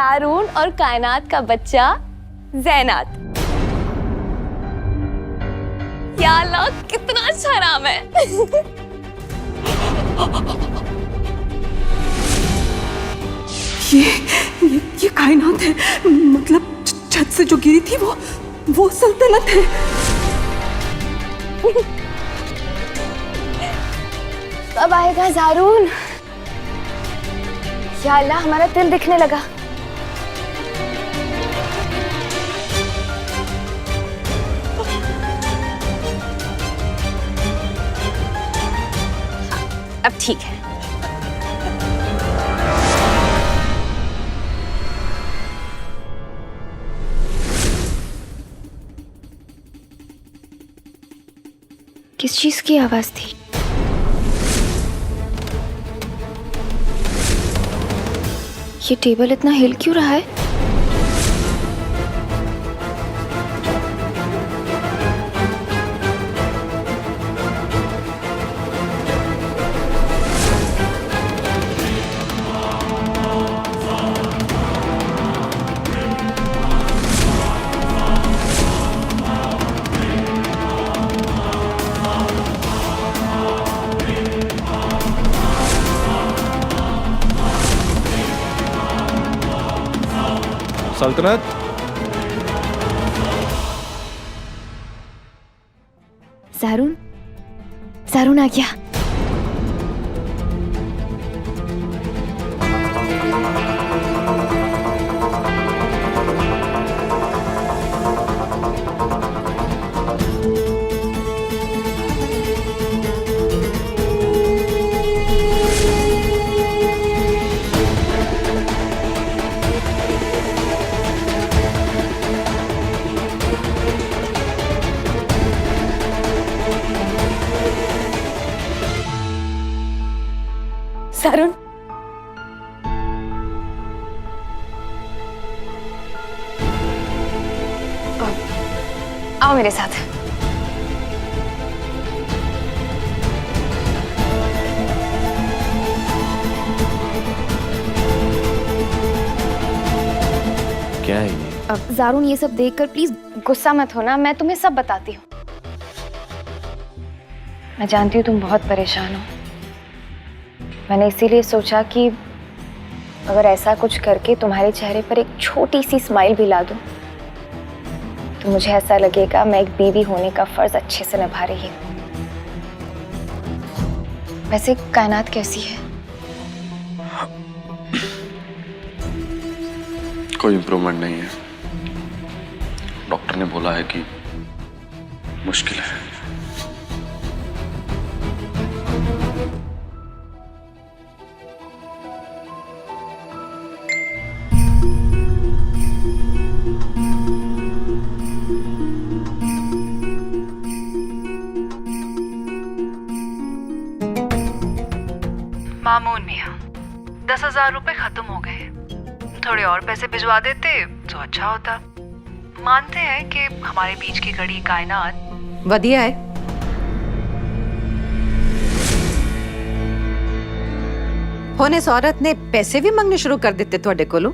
सारून और कायनात का बच्चा ज़ैनात। या अल्लाह, कितना अच्छा नाम है। ये कायनात है, मतलब छत से जो गिरी थी वो सल्तनत है। कब आएगा ज़ारून? या अल्लाह, हमारा दिल दिखने लगा। अब ठीक है। किस चीज की आवाज थी? ये टेबल इतना हिल क्यों रहा है? सल्तनत, ज़ारून, ज़ारून आ गया। ज़ारून, आओ मेरे साथ। क्या है ये? अब ज़ारून, ये सब देखकर प्लीज गुस्सा मत होना, मैं तुम्हें सब बताती हूँ। मैं जानती हूँ तुम बहुत परेशान हो। मैंने इसीलिए सोचा कि अगर ऐसा कुछ करके तुम्हारे चेहरे पर एक छोटी सी स्माइल भी ला दूं, तो मुझे ऐसा लगेगा मैं एक बीवी होने का फर्ज अच्छे से निभा रही हूँ। वैसे कायनात कैसी है? कोई इम्प्रूवमेंट नहीं है। डॉक्टर ने बोला है कि मुश्किल है। मामून मियाँ, 10,000 रुपए खत्म हो गए। थोड़े और पैसे भिजवा देते तो अच्छा होता। मानते हैं कि हमारे बीच की कड़ी कायनात वधिया है। होने इस औरत ने पैसे भी मांगने शुरू कर दिते ਤੁਹਾਡੇ ਕੋਲੋਂ।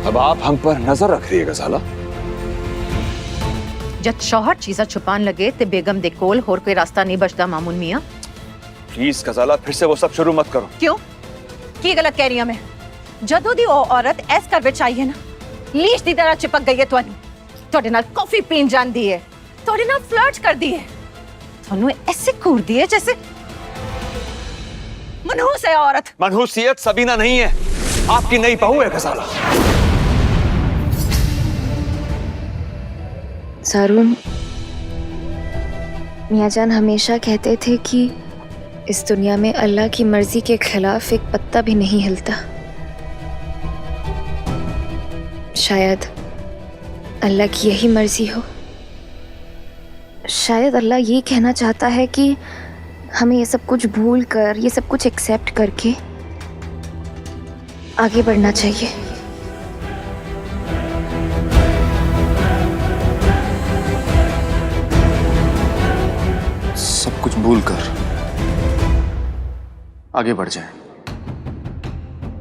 अब आप हम पर नजर रख रही है गजाला। जब शौहर चीज़ा छुपान लगे ते बेगम दे कोल होर कोई रास्ता नहीं बचता मामून मियाँ। प्लीज गजाला, फिर से वो सब शुरू मत करो। क्यों? की गलत कह रही हूं मैं? जदों दी ओ औरत ऐस कर विच आई है ना, लीश दी तरह चिपक गई है ਤੁਹਾਨੂੰ। ਤੁਹਾਡੇ ਨਾਲ कॉफी पीन ਜਾਂਦੀ है, ਤੁਹਾਡੇ ਨਾਲ फ्लर्ट करदी है, ਤੁਹਾਨੂੰ ऐसे घूरदी है जैसे मनहूस है औरत। मनहूसियत सबीना नहीं है, आपकी नई बहू है गजाला। ज़ारून, मियाँ जान हमेशा कहते थे कि इस दुनिया में अल्लाह की मर्जी के खिलाफ एक पत्ता भी नहीं हिलता। शायद अल्लाह की यही मर्जी हो। शायद अल्लाह ये कहना चाहता है कि हमें ये सब कुछ भूल कर, ये सब कुछ एक्सेप्ट करके आगे बढ़ना चाहिए। सब कुछ भूल कर आगे बढ़ जाए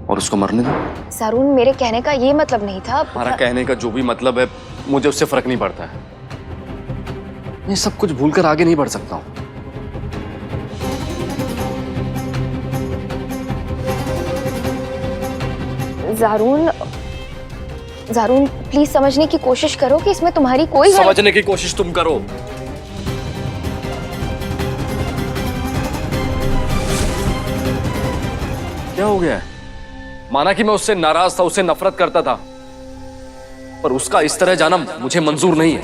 और उसको मरने दो। जारून, मेरे कहने का ये मतलब नहीं था। हमारा कहने का जो भी मतलब है, मुझे उससे फर्क नहीं पड़ता है। मैं सब कुछ भूलकर आगे नहीं बढ़ सकता हूं। जारून, जारून प्लीज समझने की कोशिश करो कि इसमें तुम्हारी कोई समझने की कोशिश तुम करो। क्या हो गया है? माना कि मैं उससे नाराज था, उससे नफरत करता था, पर उसका इस तरह जाना मुझे मंजूर नहीं है।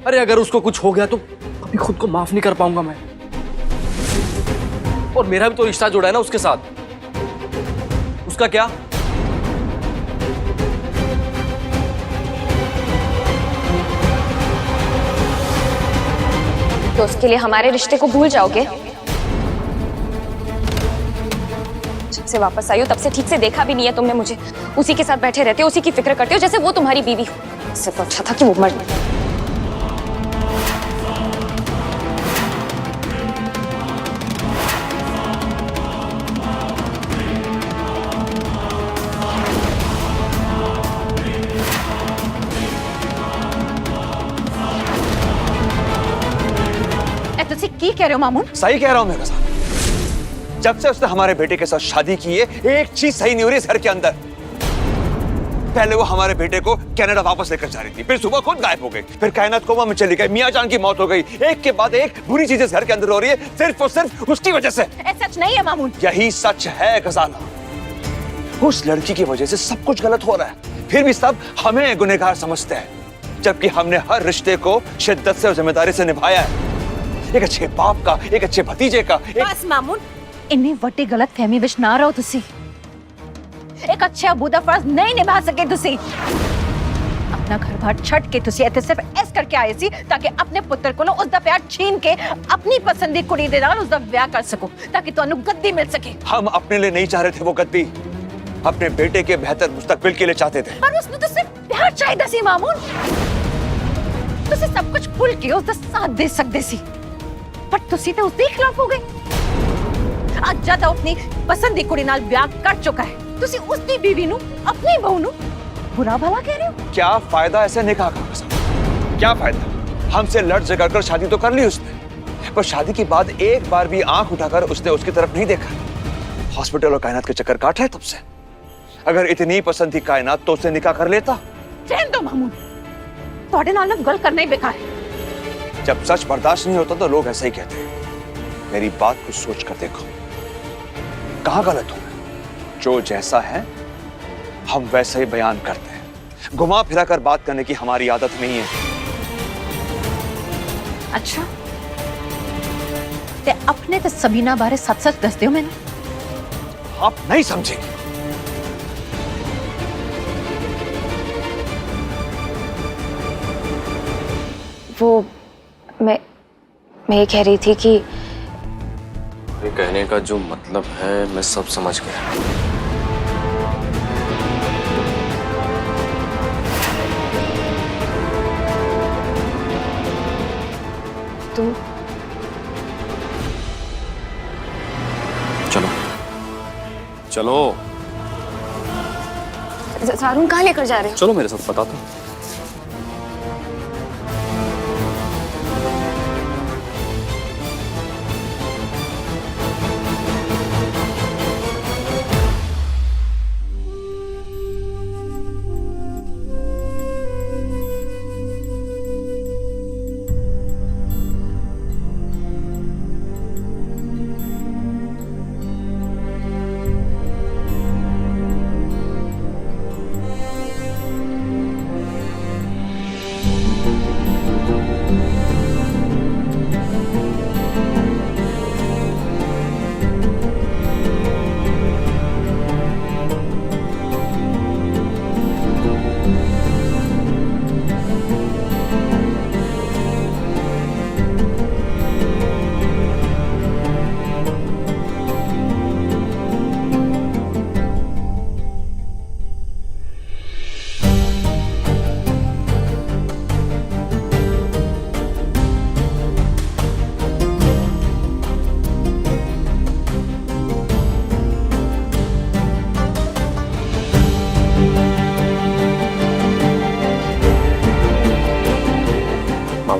अरे अगर उसको कुछ हो गया तो कभी खुद को माफ नहीं कर पाऊंगा मैं। और मेरा भी तो रिश्ता जुड़ा है ना उसके साथ। उसका क्या? तो उसके लिए हमारे रिश्ते को भूल जाओगे? जब से वापस आई हो तब से ठीक से देखा भी नहीं है तुमने मुझे। उसी के साथ बैठे रहते हो, उसी की फिक्र करते हो जैसे वो तुम्हारी बीवी हो। इससे तो अच्छा था कि वो मर जाए। की कह रहे हो मामून? सही कह रहा हूं मैं गजाला। जब से उसने हमारे बेटे के साथ शादी की है, एक चीज सही नहीं हो रही इस घर के अंदर। पहले वो हमारे बेटे को कनाडा वापस लेकर जा रही थी, फिर सुबह खुद गायब हो गई, फिर कायनात कोमा में चली गई, मियां जान की मौत हो गई। एक के बाद एक बुरी चीजें इस घर के अंदर हो रही है, सिर्फ और सिर्फ उसकी वजह से। सच नहीं है मामून। यही सच है गजाला। उस लड़की की वजह से सब कुछ गलत हो रहा है, फिर भी सब हमें गुनहगार समझते हैं, जबकि हमने हर रिश्ते को शिद्दत से और जिम्मेदारी से निभाया है। एक अच्छे बाप का, एक अच्छे भतीजे का। बस मामून, इन्नी वड्डी गलत फहमी विच ना रहो तुसी। एक अच्छा अबू दा फर्ज नहीं निभा सके तुसी। अपना घर बार छट के तुसी इत्थे सिर्फ इस करके आए सी ताकि अपने पुत्र को उसदा प्यार छीन के अपनी पसंदी कुड़ी दे नाल उसदा ब्याह कर सको, ताकि तुहानू गद्दी मिल सके। हम अपने लिए नहीं चाह रहे थे वो गद्दी, अपने बेटे के बेहतर मुस्तकबिल के लिए चाहते थे। पर उसने तो सिर्फ प्यार चाहिए सी मामून। तुसी सब कुछ भूल के उसदा साथ दे सकदे सी, पर तुसी तो उसके खिलाफ हो गए। आज जद अपनी पसंदी कुड़ी नाल ब्याह कर चुका है, तुसी उसकी बीवी नू, अपनी बहू नू बुरा भला कह रहे हो। क्या फायदा ऐसे निकाह का? क्या फायदा? हमसे लड़ झगड़ कर शादी तो कर ली उसने, पर शादी के बाद एक बार भी आंख उठाकर उसने उसकी तरफ नहीं देखा। हॉस्पिटल और कायनात के चक्कर काट रहे तब से। अगर इतनी पसंद थी कायनात तो उससे निकाह कर लेता। रहन दो मामून, तोड़े नाल गल करना ही बेकार है। जब सच बर्दाश्त नहीं होता तो लोग ऐसे ही कहते हैं। मेरी बात को सोच कर देखो, कहां गलत हूं मैं? जो जैसा है हम वैसे ही बयान करते हैं, घुमा फिरा कर बात करने की हमारी आदत नहीं है। अच्छा, ते अपने ते सबीना बारे सच सच दस दियो मैंने। आप नहीं समझेंगे। वो मैं ये कह रही थी कि ये कहने का जो मतलब है मैं सब समझ गया। तुम चलो चलो जारून कहाँ लेकर जा रहे हो? चलो मेरे साथ, बताता हूं।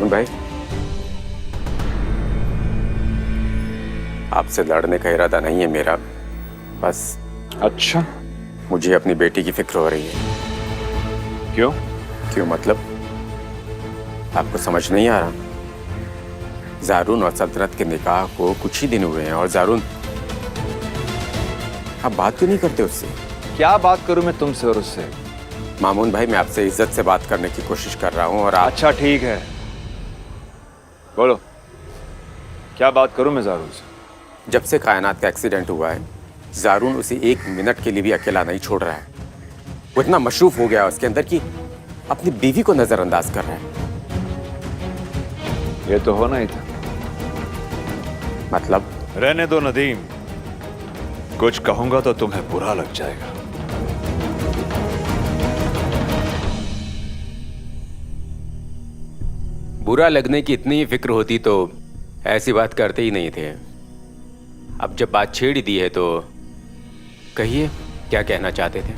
मामून भाई, आपसे लड़ने का इरादा नहीं है मेरा, बस अच्छा, मुझे अपनी बेटी की फिक्र हो रही है। क्यों? क्यों मतलब? आपको समझ नहीं आ रहा? जारून और सल्तनत के निकाह को कुछ ही दिन हुए हैं और जारून, आप बात क्यों नहीं करते उससे? क्या बात करूं मैं तुमसे और उससे? मामून भाई, मैं आपसे इज्जत से बात करने की कोशिश कर रहा हूँ और आप... अच्छा ठीक है, बोलो क्या बात करूं मैं जारून से? जब से कायनात का एक्सीडेंट हुआ है, जारून उसे 1 मिनट के लिए भी अकेला नहीं छोड़ रहा है। वो इतना मशरूफ हो गया है उसके अंदर कि अपनी बीवी को नजरअंदाज कर रहा है। ये तो होना ही था। मतलब? रहने दो नदीम, कुछ कहूंगा तो तुम्हें बुरा लग जाएगा। बुरा लगने की इतनी ही फिक्र होती तो ऐसी बात करते ही नहीं थे। अब जब बात छेड़ ही दी है तो कहिए, क्या कहना चाहते थे?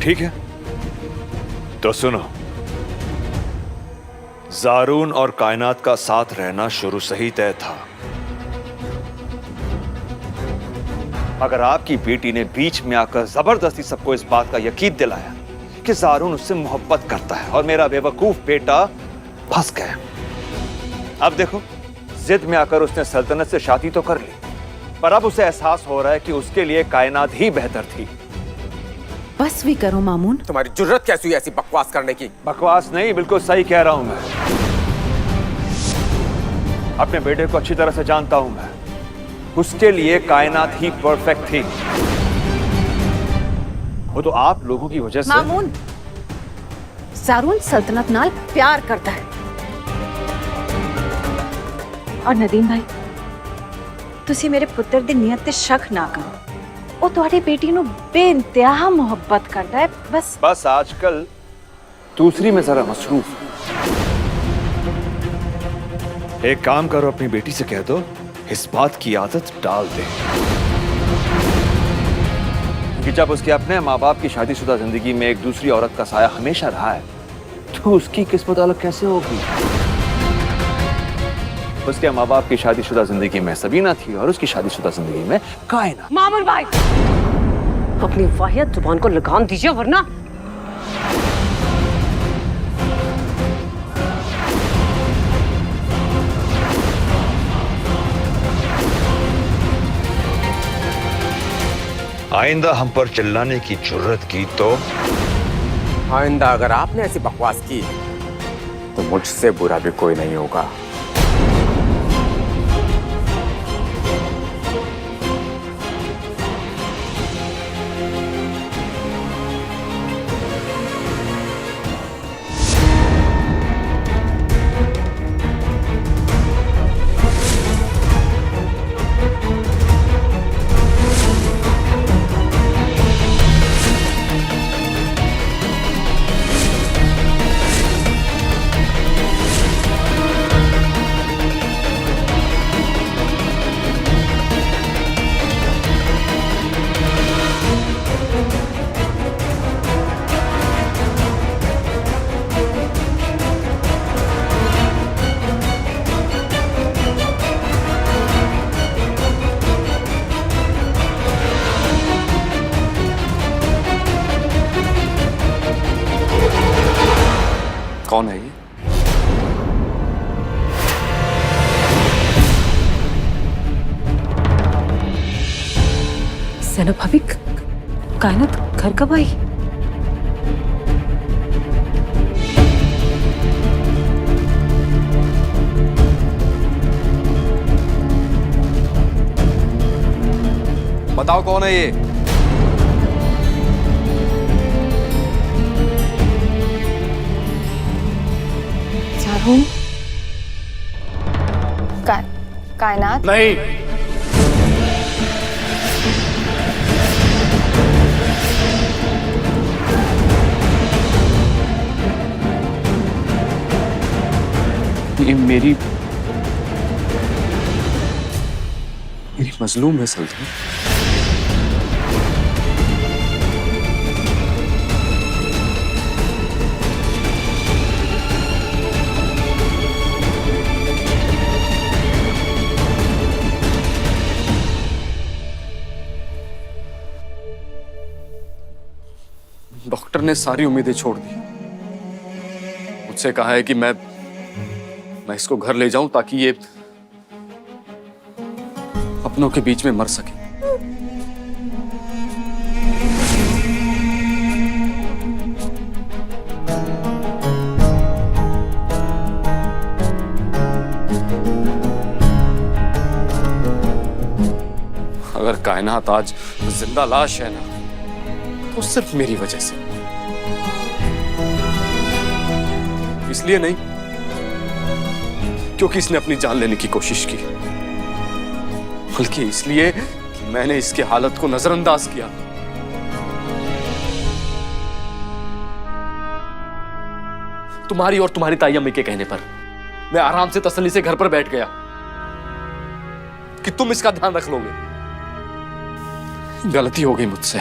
ठीक है तो सुनो, जारून और कायनात का साथ रहना शुरू से ही तय था। अगर आपकी बेटी ने बीच में आकर जबरदस्ती सबको इस बात का यकीन दिलाया कि जारून उससे मोहब्बत करता है और मेरा बेवकूफ बेटा फंस गया, अब देखो, जिद में आकर उसने सल्तनत से शादी तो कर ली, पर अब उसे एहसास हो रहा है कि उसके लिए कायनात ही बेहतर थी। बस भी करो मामून। तुम्हारी जुर्रत कैसी हुई ऐसी बकवास करने की? बकवास नहीं, बिल्कुल सही कह रहा हूं मैं। अपने बेटे को अच्छी तरह से जानता हूं मैं, उसके लिए कायनात ही परफेक्ट थी। वो तो आप लोगों की वजह से। मामून, जारून सल्तनत नाल प्यार करता है। और नदीम भाई, तुसी मेरे पुत्र दी नीयत ते शक ना करो। वो तुम्हारी बेटी नु बेइंतहा मोहब्बत करता है। बस आजकल दूसरी में जरा मसरूफ। एक काम करो, अपनी बेटी से कह दो इस बात की आदत डाल दे कि जब उसके अपने माँ बाप की शादीशुदा जिंदगी में एक दूसरी औरत का साया हमेशा रहा है, तो उसकी किस्मत अलग कैसे होगी? उसके माँ बाप की शादीशुदा जिंदगी में सबीना थी और उसकी शादीशुदा जिंदगी में कायनात। मामून भाई, अपनी वाहियत जुबान को लगाम दीजिए वरना। आइंदा हम पर चिल्लाने की जुर्रत की तो आइंदा अगर आपने ऐसी बकवास की तो मुझसे बुरा भी कोई नहीं होगा। कौन है ये? सैनब भाभी, कायनात घर कब आई? बताओ कौन है ये? जारून, कायनात। नहीं, ये मेरी मजलूम है सल्तनत। डॉक्टर ने सारी उम्मीदें छोड़ दी। मुझसे कहा है कि मैं इसको घर ले जाऊं ताकि ये अपनों के बीच में मर सके। अगर कायनात आज जिंदा लाश है ना, तो सिर्फ मेरी वजह से। इसलिए नहीं क्योंकि इसने अपनी जान लेने की कोशिश की, बल्कि इसलिए कि मैंने इसकी हालत को नजरअंदाज किया। तुम्हारी और तुम्हारी ताई अम्मी के कहने पर मैं आराम से तसल्ली से घर पर बैठ गया कि तुम इसका ध्यान रख लोगे। गलती हो गई मुझसे।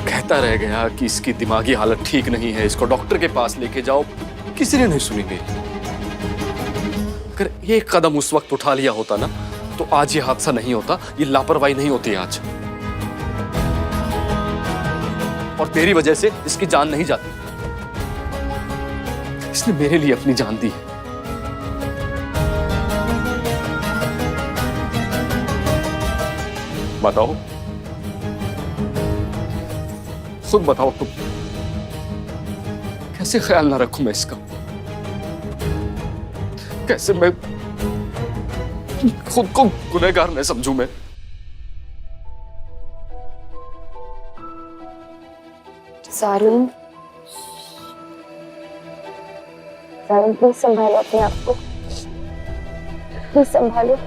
कहता रह गया कि इसकी दिमागी हालत ठीक नहीं है, इसको डॉक्टर के पास लेके जाओ। किसी ने नहीं सुनी मेरी। अगर एक कदम उस वक्त उठा लिया होता ना, तो आज ये हादसा नहीं होता, ये लापरवाही नहीं होती आज। और तेरी वजह से इसकी जान नहीं जाती। इसने मेरे लिए अपनी जान दी है। बताओ, खुद बताओ तुम, कैसे ख्याल ना रखूं मैं इसका? कैसे मैं खुद को गुनहगार न समझूं मैं? सारून, प्लीज संभालो अपने आप को, प्लीज संभालो।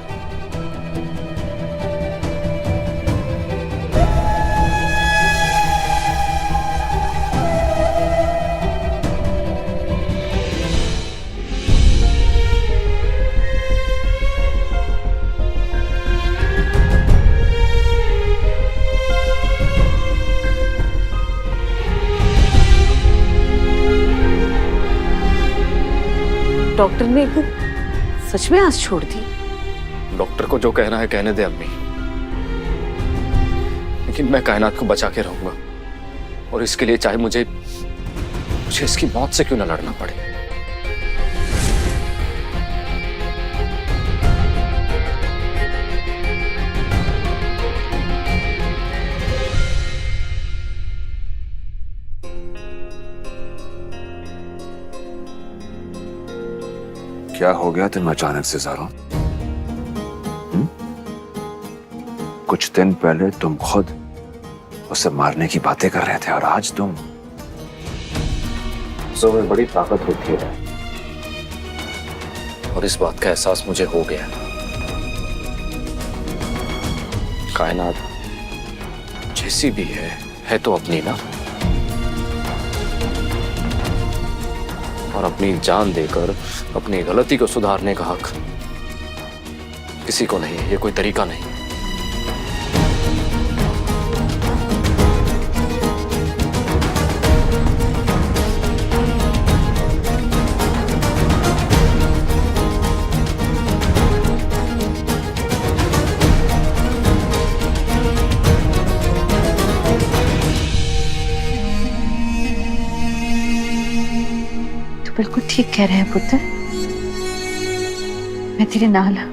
डॉक्टर ने सच में आस छोड़ दी? डॉक्टर को जो कहना है कहने दे अम्मी, लेकिन मैं कायनात को बचा के रहूंगा। और इसके लिए चाहे मुझे इसकी मौत से क्यों ना लड़ना पड़े। क्या हो गया तुम अचानक से ज़ारून? कुछ दिन पहले तुम खुद उसे मारने की बातें कर रहे थे, और आज तुम। में बड़ी ताकत होती है, और इस बात का एहसास मुझे हो गया। कायनात जैसी भी है तो अपनी ना। और अपनी जान देकर अपनी गलती को सुधारने का हक किसी को नहीं है। ये कोई तरीका नहीं। बिल्कुल ठीक कह रहे हैं पुत्र, मैं तेरे नाल हूं।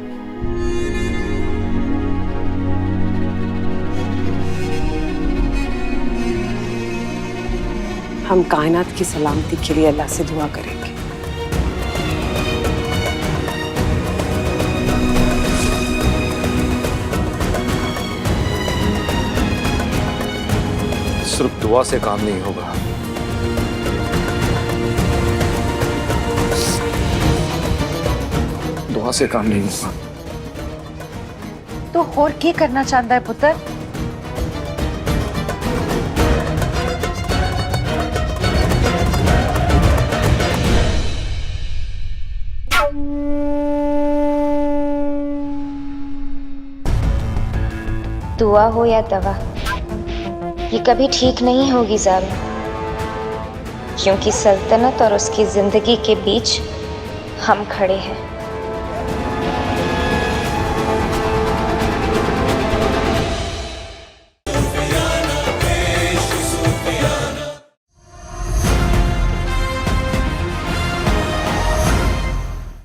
हम कायनात की सलामती के लिए अल्लाह से दुआ करेंगे। सिर्फ दुआ से काम नहीं होगा। दुआ से काम नहीं होगा। तो और क्या करना चाहता है पुत्र? दुआ हो या दवा, ये कभी ठीक नहीं होगी ज़ारून, क्योंकि सल्तनत और उसकी जिंदगी के बीच हम खड़े हैं।